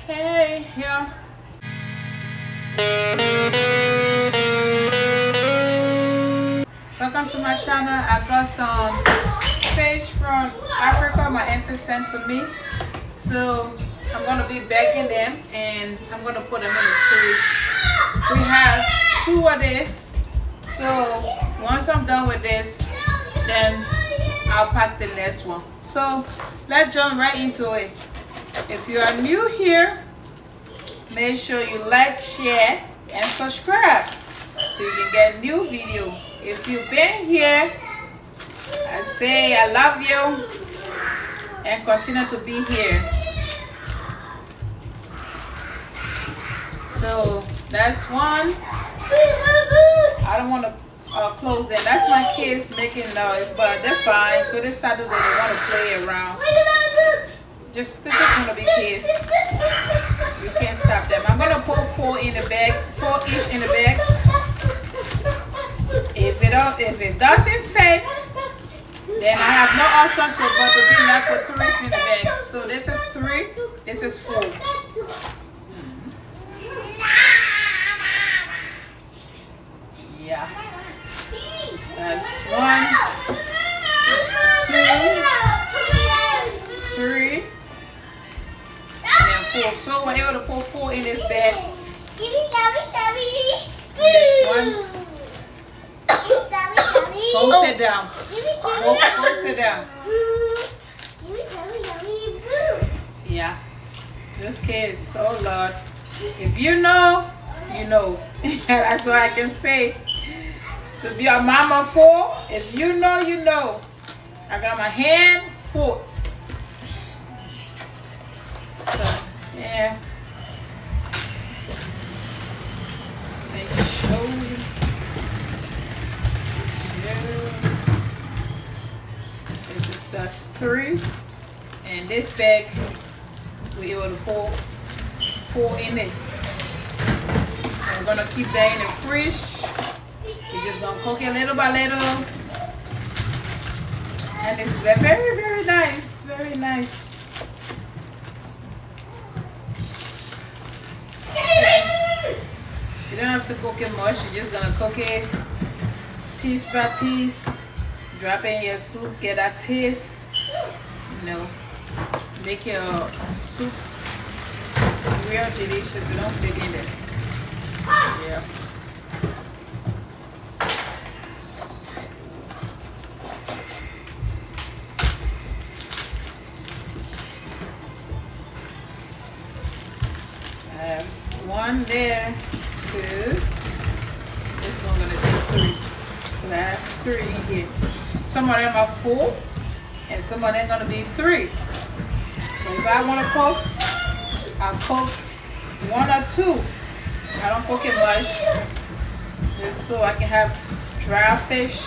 Hey, yeah. Welcome to my channel. I got some fish from Africa my auntie sent to me. So I'm gonna be bagging them and I'm gonna put them in the fridge. We have 2 of this. So once I'm done with this, then I'll pack the next one. So let's jump right into it. If you are new here, make sure you like, share, and subscribe so you can get new video. If you've been here, I say I love you and continue to be here. So that's one. I don't want to close them. That's my kids making noise, but they're fine. So this Saturday they want to play around. They just want to be kids. You can't stop them. I'm gonna put 4 in the bag, 4 each in the bag. If it doesn't fit, then I have no option but to be left with 3 in the bag. So this is 3, this is 4. Yeah. That's 1, 2, 3, and 4. So we're able to put 4 in this bag. This one. Go sit down. Go sit down. Yeah. This kid is so loud. If you know, you know. That's what I can say. To be a mama for, if you know, you know. I got my hand full. So, yeah. Make sure. That's 3, and this bag we able to put 4 in it. I'm gonna keep that in the fridge. We're just gonna cook it little by little, and it's very, very nice, very nice. You don't have to cook it much. You're just gonna cook it piece by piece. Drop in your soup, get that taste, you know, make your soup real delicious. You don't forget it. Yeah. I have 1 there, 2. This one gonna take 3. So I have 3 in here. Some of them are 4, and some of them gonna be 3. So if I want to cook, I'll cook 1 or 2. I don't cook it much, just so I can have dry fish.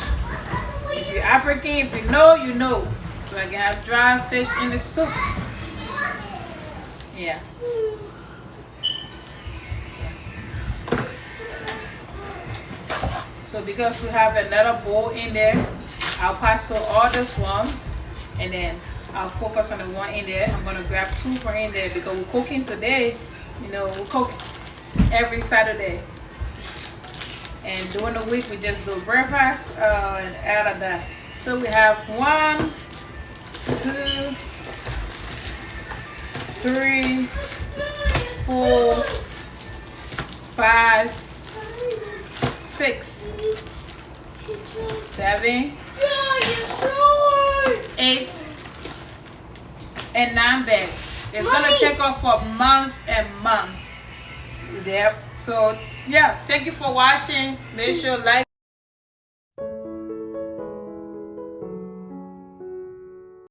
If you're African, if you know, you know. So I can have dry fish in the soup. Yeah. So because we have another bowl in there, I'll pass through all those ones, and then I'll focus on the one in there. I'm gonna grab 2 from in there because we're cooking today. You know, we cook every Saturday, and during the week we just do breakfast and out of that. So we have 1, 2, 3, 4, 5, 6, 7, 8, and 9 bags. It's gonna take off for months and months. Yep. So yeah, thank you for watching. Make sure you like.